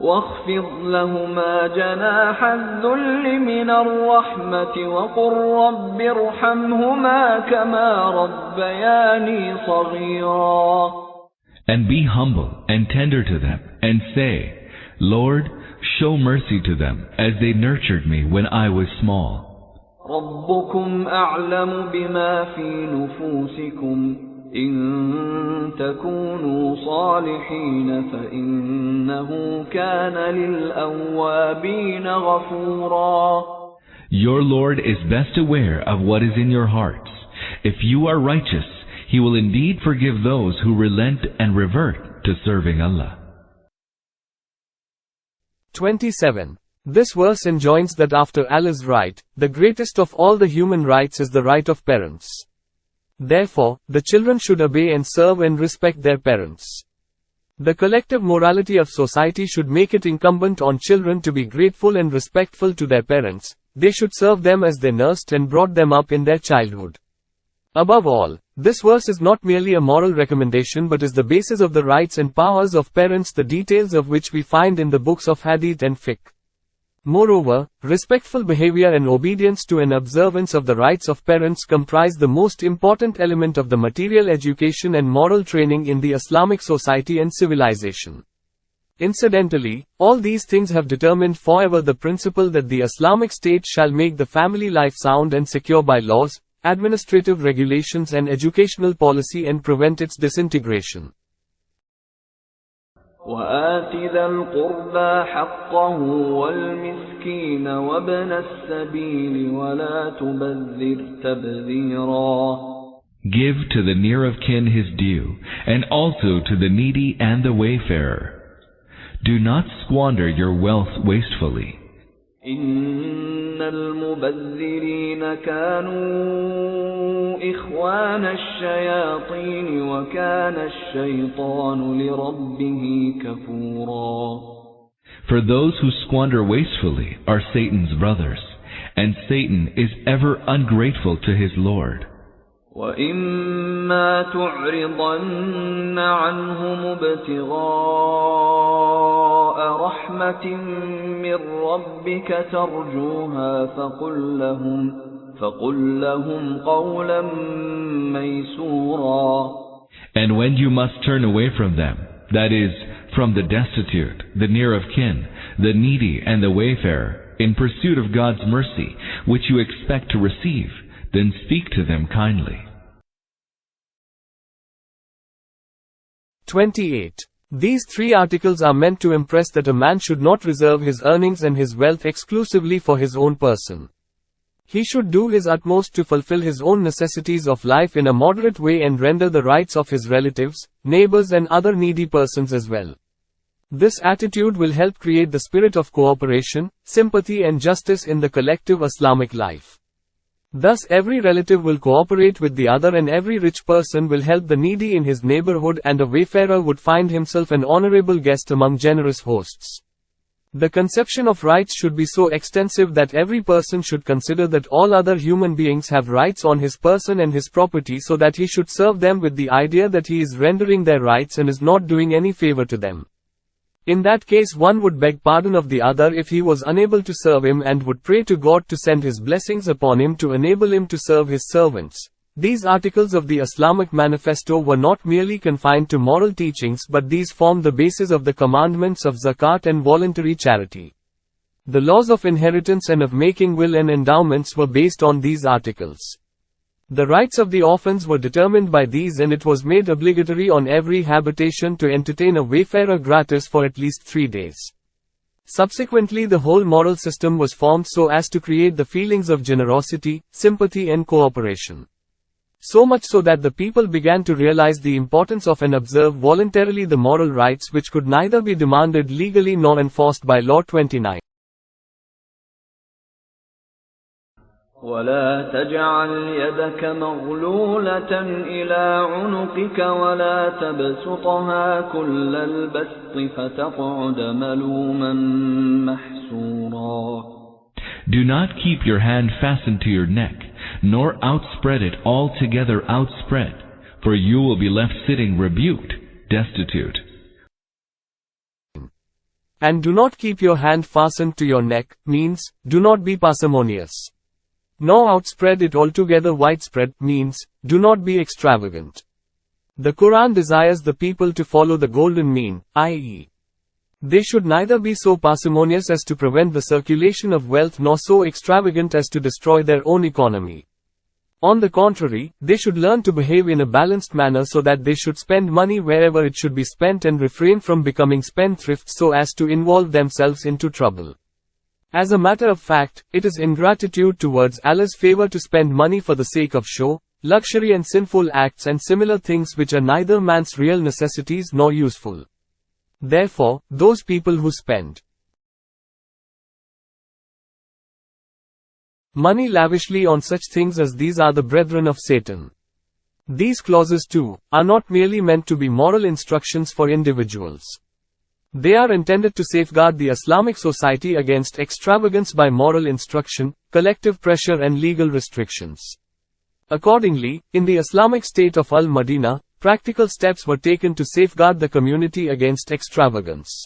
واخفض لهما جناح الذل من الرحمة وقل رب ارحمهما كما ربياني صغيرا. And be humble and tender to them, and say, Lord, show mercy to them as they nurtured me when I was small. ربكم أعلم بما في نفوسكم إن تكونوا صالحين فإنه كان للأوابين غفورا. Your Lord is best aware of what is in your hearts. If you are righteous, He will indeed forgive those who relent and revert to serving Allah. 27. This verse enjoins that after Allah's right, the greatest of all the human rights is the right of parents. Therefore, the children should obey and serve and respect their parents. The collective morality of society should make it incumbent on children to be grateful and respectful to their parents. They should serve them as they nursed and brought them up in their childhood. Above all, this verse is not merely a moral recommendation but is the basis of the rights and powers of parents, the details of which we find in the books of Hadith and Fiqh. Moreover, respectful behavior and obedience to and observance of the rights of parents comprise the most important element of the material education and moral training in the Islamic society and civilization. Incidentally, all these things have determined forever the principle that the Islamic State shall make the family life sound and secure by laws, administrative regulations and educational policy and prevent its disintegration. وآت ذا القربى حقه والمسكين وابن السبيل ولا تبذر تبذيرا. Give to the near of kin his due, and also to the needy and the wayfarer. Do not squander your wealth wastefully. إن المبذرين كانوا إخوان الشياطين وكان الشيطان لربه كفورا. For those who squander wastefully are Satan's brothers, and Satan is ever ungrateful to his Lord. وَإِمَّا تُعْرِضَنَّ عَنْهُمُ ابْتِغَاءَ رَحْمَةٍ مِّن رَّبِّكَ تَرْجُوهَا فَقُل لَّهُمْ قَوْلًا مَّيْسُورًا. And when you must turn away from them, that is, from the destitute, the near of kin, the needy and the wayfarer, in pursuit of God's mercy, which you expect to receive, then speak to them kindly. 28. These three articles are meant to impress that a man should not reserve his earnings and his wealth exclusively for his own person. He should do his utmost to fulfill his own necessities of life in a moderate way and render the rights of his relatives, neighbors and other needy persons as well. This attitude will help create the spirit of cooperation, sympathy and justice in the collective Islamic life. Thus every relative will cooperate with the other and every rich person will help the needy in his neighborhood and a wayfarer would find himself an honorable guest among generous hosts. The conception of rights should be so extensive that every person should consider that all other human beings have rights on his person and his property so that he should serve them with the idea that he is rendering their rights and is not doing any favor to them. In that case one would beg pardon of the other if he was unable to serve him and would pray to God to send his blessings upon him to enable him to serve his servants. These articles of the Islamic Manifesto were not merely confined to moral teachings but these formed the basis of the commandments of zakat and voluntary charity. The laws of inheritance and of making will and endowments were based on these articles. The rights of the orphans were determined by these and it was made obligatory on every habitation to entertain a wayfarer gratis for at least 3 days. Subsequently the whole moral system was formed so as to create the feelings of generosity, sympathy and cooperation. So much so that the people began to realize the importance of and observe voluntarily the moral rights which could neither be demanded legally nor enforced by law. 29. ولا تجعل يدك مغلولة إلى عنقك ولا تبسطها كل البسط فتقعد ملوما محسورا. Do not keep your hand fastened to your neck, nor outspread it altogether outspread, for you will be left sitting rebuked, destitute. And do not keep your hand fastened to your neck, means, do not be parsimonious. Nor outspread it altogether widespread, means, do not be extravagant. The Quran desires the people to follow the golden mean, i.e., they should neither be so parsimonious as to prevent the circulation of wealth nor so extravagant as to destroy their own economy. On the contrary, they should learn to behave in a balanced manner so that they should spend money wherever it should be spent and refrain from becoming spendthrifts so as to involve themselves into trouble. As a matter of fact, it is ingratitude towards Allah's favor to spend money for the sake of show, luxury and sinful acts and similar things which are neither man's real necessities nor useful. Therefore, those people who spend money lavishly on such things as these are the brethren of Satan. These clauses too, are not merely meant to be moral instructions for individuals. They are intended to safeguard the Islamic society against extravagance by moral instruction, collective pressure and legal restrictions. Accordingly, in the Islamic state of Al-Madinah, practical steps were taken to safeguard the community against extravagance.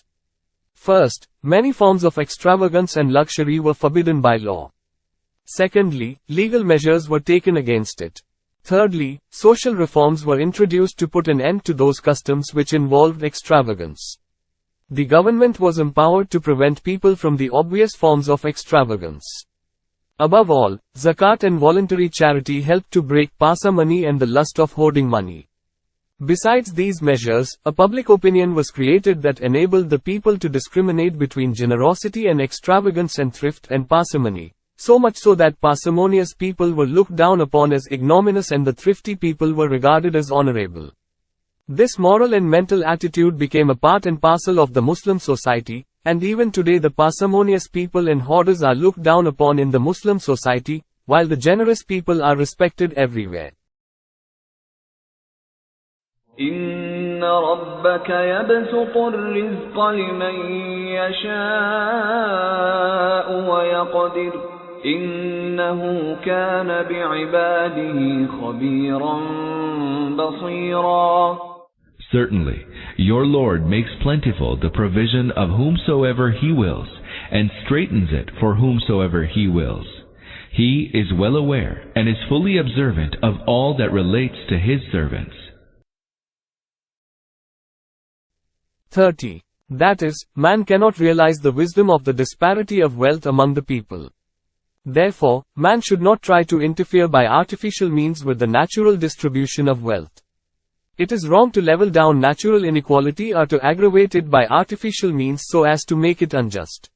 First, many forms of extravagance and luxury were forbidden by law. Secondly, legal measures were taken against it. Thirdly, social reforms were introduced to put an end to those customs which involved extravagance. The government was empowered to prevent people from the obvious forms of extravagance. Above all, zakat and voluntary charity helped to break parsimony and the lust of hoarding money. Besides these measures, a public opinion was created that enabled the people to discriminate between generosity and extravagance and thrift and parsimony, so much so that parsimonious people were looked down upon as ignominious and the thrifty people were regarded as honorable. This moral and mental attitude became a part and parcel of the Muslim society, and even today the parsimonious people and hoarders are looked down upon in the Muslim society, while the generous people are respected everywhere. إن ربك يبسط الرزق لمن يشاء ويقدر إنه كان بعباده خبيرا بصيرا. Certainly, your Lord makes plentiful the provision of whomsoever He wills, and straightens it for whomsoever He wills. He is well aware, and is fully observant of all that relates to His servants. 30. That is, man cannot realize the wisdom of the disparity of wealth among the people. Therefore, man should not try to interfere by artificial means with the natural distribution of wealth. It is wrong to level down natural inequality or to aggravate it by artificial means so as to make it unjust.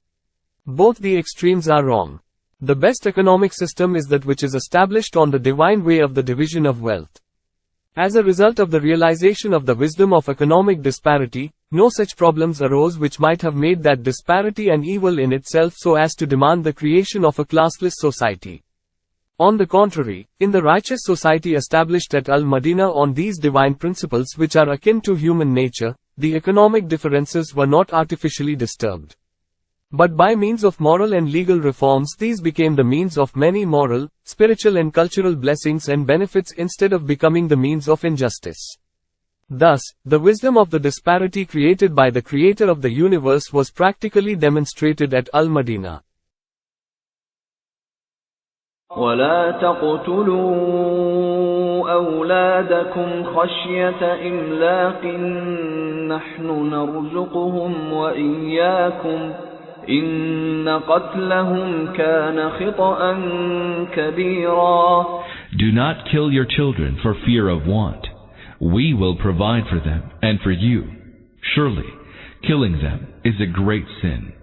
Both the extremes are wrong. The best economic system is that which is established on the divine way of the division of wealth. As a result of the realization of the wisdom of economic disparity, no such problems arose which might have made that disparity an evil in itself so as to demand the creation of a classless society. On the contrary, in the righteous society established at Al-Madinah on these divine principles which are akin to human nature, the economic differences were not artificially disturbed. But by means of moral and legal reforms these became the means of many moral, spiritual and cultural blessings and benefits instead of becoming the means of injustice. Thus, the wisdom of the disparity created by the Creator of the universe was practically demonstrated at Al-Madinah. ولا تقتلوا أولادكم خشية إملاق نحن نرزقهم وإياكم إن قتلهم كان خطأ كبيرا. Do not kill your children for fear of want. We will provide for them and for you. Surely, killing them is a great sin.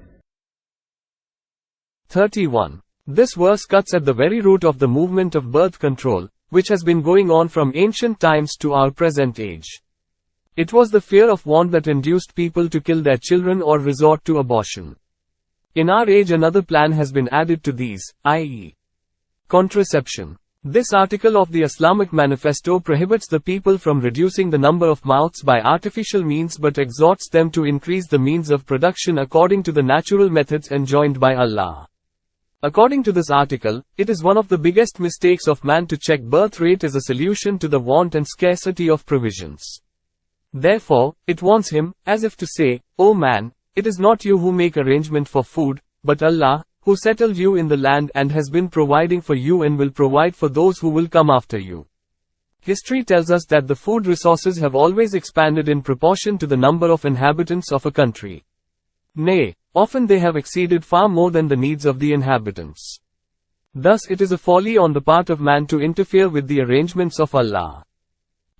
31. This verse cuts at the very root of the movement of birth control, which has been going on from ancient times to our present age. It was the fear of want that induced people to kill their children or resort to abortion. In our age another plan has been added to these, i.e., contraception. This article of the Islamic Manifesto prohibits the people from reducing the number of mouths by artificial means but exhorts them to increase the means of production according to the natural methods enjoined by Allah. According to this article, it is one of the biggest mistakes of man to check birth rate as a solution to the want and scarcity of provisions. Therefore, it warns him, as if to say, O man, It is not you who make arrangement for food, but Allah, who settled you in the land and has been providing for you and will provide for those who will come after you. History tells us that the food resources have always expanded in proportion to the number of inhabitants of a country. Nay, often they have exceeded far more than the needs of the inhabitants. Thus it is a folly on the part of man to interfere with the arrangements of Allah.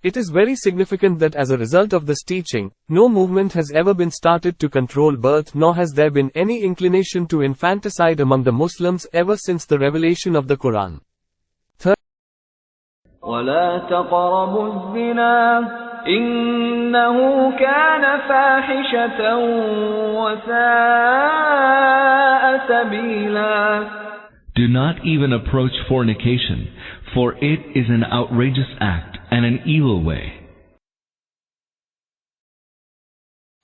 It is very significant that as a result of this teaching, no movement has ever been started to control birth, nor has there been any inclination to infanticide among the Muslims ever since the revelation of the Quran. ولا تقربوا الزنا إنه كان فاحشة وساء سبيلا. Do not even approach fornication, for it is an outrageous act and an evil way.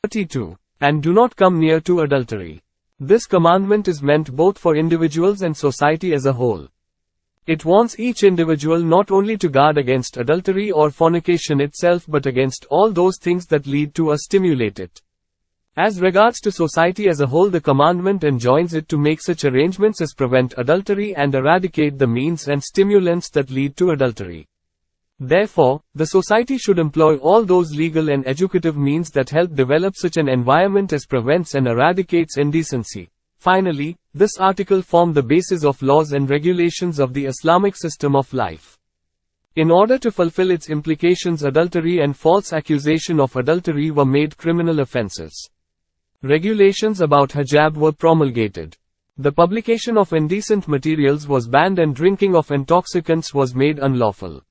32. And do not come near to adultery. This commandment is meant both for individuals and society as a whole. It warns each individual not only to guard against adultery or fornication itself but against all those things that lead to or stimulate it. As regards to society as a whole, the commandment enjoins it to make such arrangements as prevent adultery and eradicate the means and stimulants that lead to adultery. Therefore, the society should employ all those legal and educative means that help develop such an environment as prevents and eradicates indecency. Finally, this article formed the basis of laws and regulations of the Islamic system of life. In order to fulfill its implications, adultery and false accusation of adultery were made criminal offenses. Regulations about hijab were promulgated. The publication of indecent materials was banned and drinking of intoxicants was made unlawful.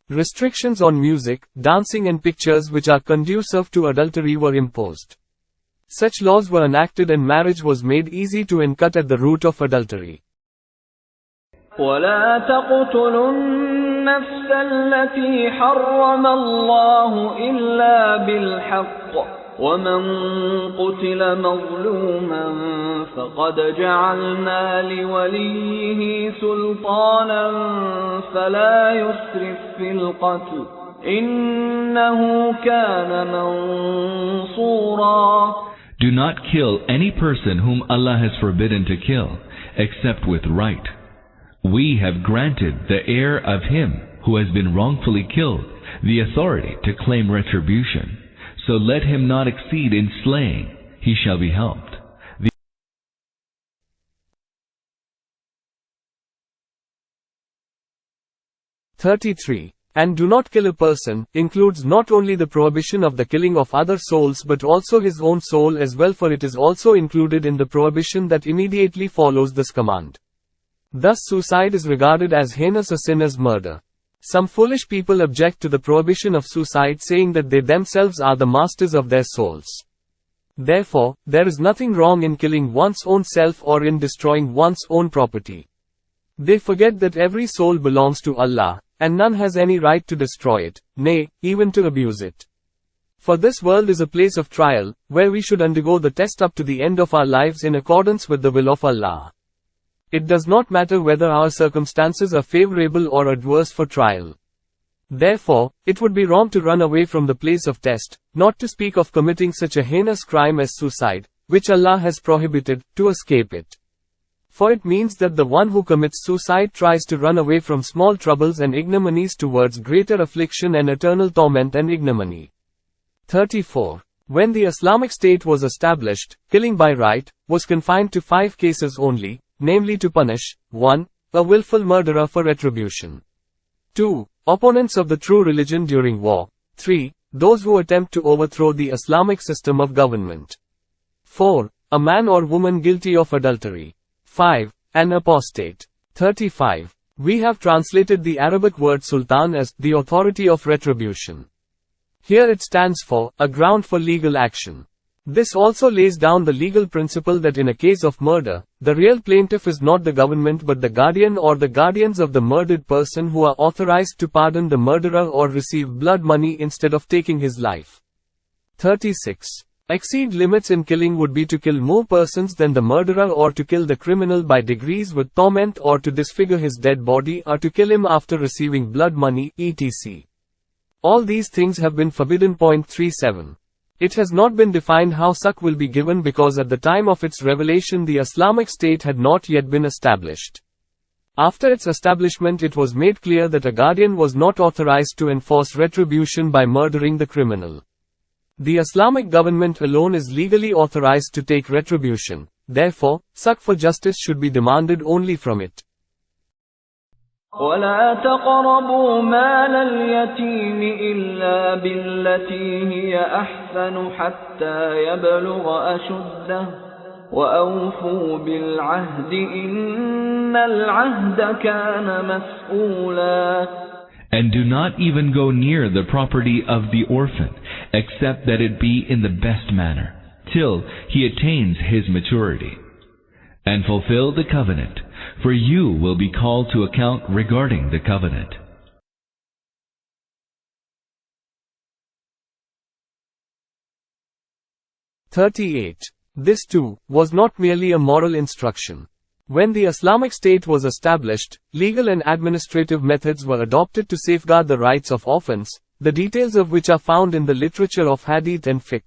Restrictions on music, dancing and pictures which are conducive to adultery were imposed. Such laws were enacted and marriage was made easy to cut at the root of adultery. ولا تقتلوا النفس التي حرم الله إلا بالحق ومن قتل مظلوما فقد جعلنا لوليه سلطانا فلا يسرف في القتل إنه كان منصورا. Do not kill any person whom Allah has forbidden to kill, except with right. We have granted the heir of him who has been wrongfully killed the authority to claim retribution. So let him not exceed in slaying, he shall be helped. 33. And do not kill a person, includes not only the prohibition of the killing of other souls but also his own soul as well, for it is also included in the prohibition that immediately follows this command. Thus suicide is regarded as heinous a sin as murder. Some foolish people object to the prohibition of suicide, saying that they themselves are the masters of their souls. Therefore, there is nothing wrong in killing one's own self or in destroying one's own property. They forget that every soul belongs to Allah, and none has any right to destroy it, nay, even to abuse it. For this world is a place of trial, where we should undergo the test up to the end of our lives in accordance with the will of Allah. It does not matter whether our circumstances are favorable or adverse for trial. Therefore, it would be wrong to run away from the place of test, not to speak of committing such a heinous crime as suicide, which Allah has prohibited, to escape it. For it means that the one who commits suicide tries to run away from small troubles and ignominies towards greater affliction and eternal torment and ignominy. 34. When the Islamic State was established, killing by right was confined to 5 cases only, namely to punish 1. A willful murderer for retribution. 2. Opponents of the true religion during war. 3. Those who attempt to overthrow the Islamic system of government. 4. A man or woman guilty of adultery. 5. An apostate. 35. We have translated the Arabic word sultan as the authority of retribution. Here it stands for a ground for legal action. This also lays down the legal principle that in a case of murder, the real plaintiff is not the government but the guardian or the guardians of the murdered person, who are authorized to pardon the murderer or receive blood money instead of taking his life. 36. Exceed limits in killing would be to kill more persons than the murderer, or to kill the criminal by degrees with torment, or to disfigure his dead body, or to kill him after receiving blood money, etc. All these things have been forbidden. 37. It has not been defined how suck will be given because at the time of its revelation the Islamic State had not yet been established. After its establishment it was made clear that a guardian was not authorized to enforce retribution by murdering the criminal. The Islamic government alone is legally authorized to take retribution. Therefore, suck for justice should be demanded only from it. ولا تقربوا مال اليتيم إلا بالتي هي أحسن حتى يبلغ أشده وأوفوا بالعهد إن العهد كان مسؤولا. And do not even go near the property of the orphan, except that it be in the best manner, till he attains his maturity. And fulfill the covenant, for you will be called to account regarding the covenant. This too was not merely a moral instruction. When the Islamic State was established, legal and administrative methods were adopted to safeguard the rights of orphans, the details of which are found in the literature of hadith and fiqh.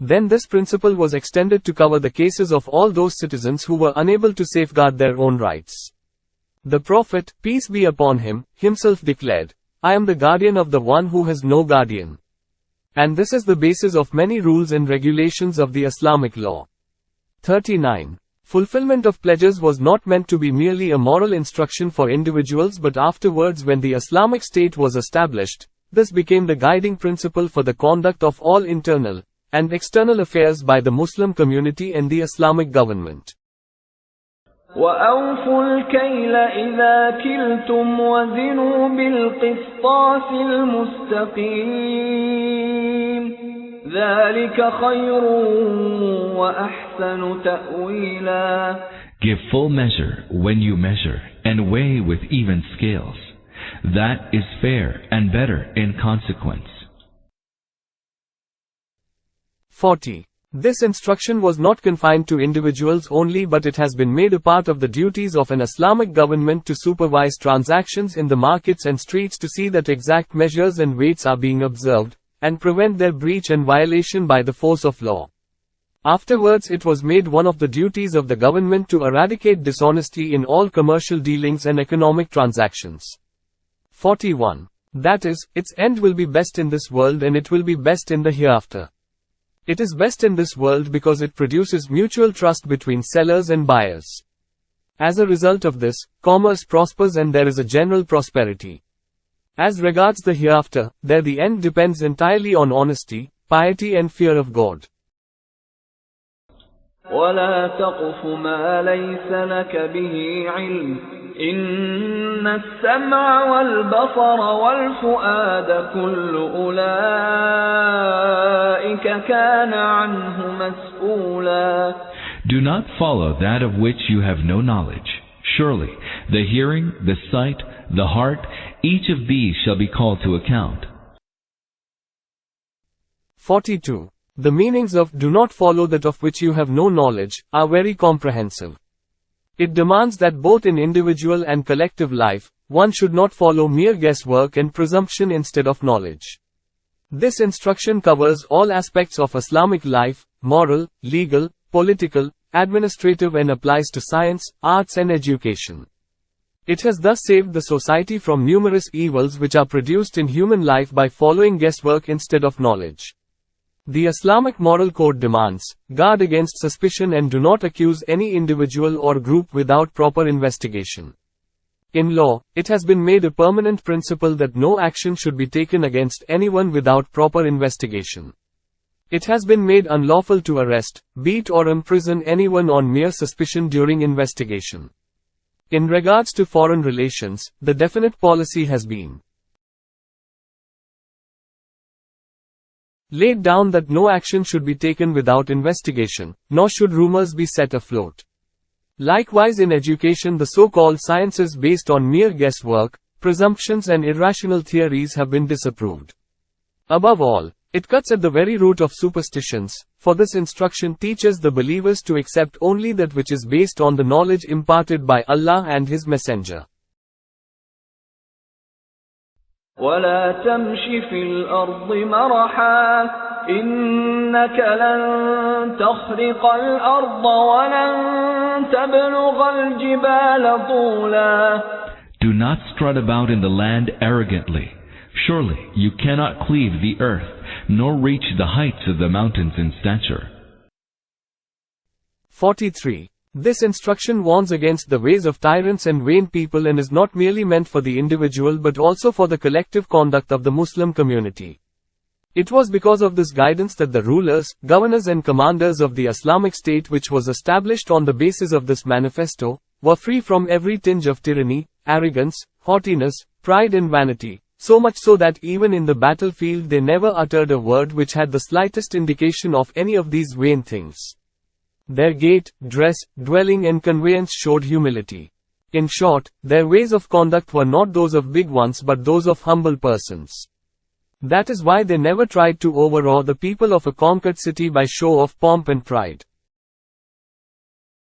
Then this principle was extended to cover the cases of all those citizens who were unable to safeguard their own rights. The Prophet, peace be upon him, himself declared, "I am the guardian of the one who has no guardian." And this is the basis of many rules and regulations of the Islamic law. 39. Fulfillment of pledges was not meant to be merely a moral instruction for individuals, but afterwards when the Islamic State was established, this became the guiding principle for the conduct of all internal and external affairs by the Muslim community and the Islamic government. وَأَوْفُوا الْكَيْلَ إِذَا كِلْتُمْ وَزِنُوا بِالْقِسْطَاسِ الْمُسْتَقِيمِ ذَلِكَ خَيْرٌ وَأَحْسَنُ تَأْوِيلًا. Give full measure when you measure, and weigh with even scales. That is fair and better in consequence. 40. This instruction was not confined to individuals only, but it has been made a part of the duties of an Islamic government to supervise transactions in the markets and streets to see that exact measures and weights are being observed, and prevent their breach and violation by the force of law. Afterwards it was made one of the duties of the government to eradicate dishonesty in all commercial dealings and economic transactions. 41. That is, its end will be best in this world and it will be best in the hereafter. It is best in this world because it produces mutual trust between sellers and buyers. As a result of this, commerce prospers and there is a general prosperity. As regards the hereafter, there the end depends entirely on honesty, piety and fear of God. وَلَا تَقْفُ مَا لَيْسَ لَكَ بِهِ عِلْمٌ إِنَّ السَّمْعَ وَالْبَصَرَ وَالْفُؤَادَ كُلُّ أُولَئِكَ كَانَ عَنْهُ مَسْئُولًا. Do not follow that of which you have no knowledge. Surely, the hearing, the sight, the heart, each of these shall be called to account. 42. The meanings of "do not follow that of which you have no knowledge" are very comprehensive. It demands that both in individual and collective life, one should not follow mere guesswork and presumption instead of knowledge. This instruction covers all aspects of Islamic life, moral, legal, political, administrative, and applies to science, arts and education. It has thus saved the society from numerous evils which are produced in human life by following guesswork instead of knowledge. The Islamic moral code demands, guard against suspicion and do not accuse any individual or group without proper investigation. In law, it has been made a permanent principle that no action should be taken against anyone without proper investigation. It has been made unlawful to arrest, beat or imprison anyone on mere suspicion during investigation. In regards to foreign relations, the definite policy has been laid down that no action should be taken without investigation, nor should rumors be set afloat. Likewise in education, the so-called sciences based on mere guesswork, presumptions and irrational theories have been disapproved. Above all, it cuts at the very root of superstitions, for this instruction teaches the believers to accept only that which is based on the knowledge imparted by Allah and His Messenger. ولا تمش في الأرض مرحا إنك لن تخرق الأرض ولن تبلغ الجبال طولا. Do not strut about in the land arrogantly. Surely you cannot cleave the earth, nor reach the heights of the mountains in stature. 43. This instruction warns against the ways of tyrants and vain people and is not merely meant for the individual but also for the collective conduct of the Muslim community. It was because of this guidance that the rulers, governors and commanders of the Islamic State, which was established on the basis of this manifesto, were free from every tinge of tyranny, arrogance, haughtiness, pride and vanity, so much so that even in the battlefield they never uttered a word which had the slightest indication of any of these vain things. Their gait, dress, dwelling and conveyance showed humility. In short, their ways of conduct were not those of big ones but those of humble persons. That is why they never tried to overawe the people of a conquered city by show of pomp and pride.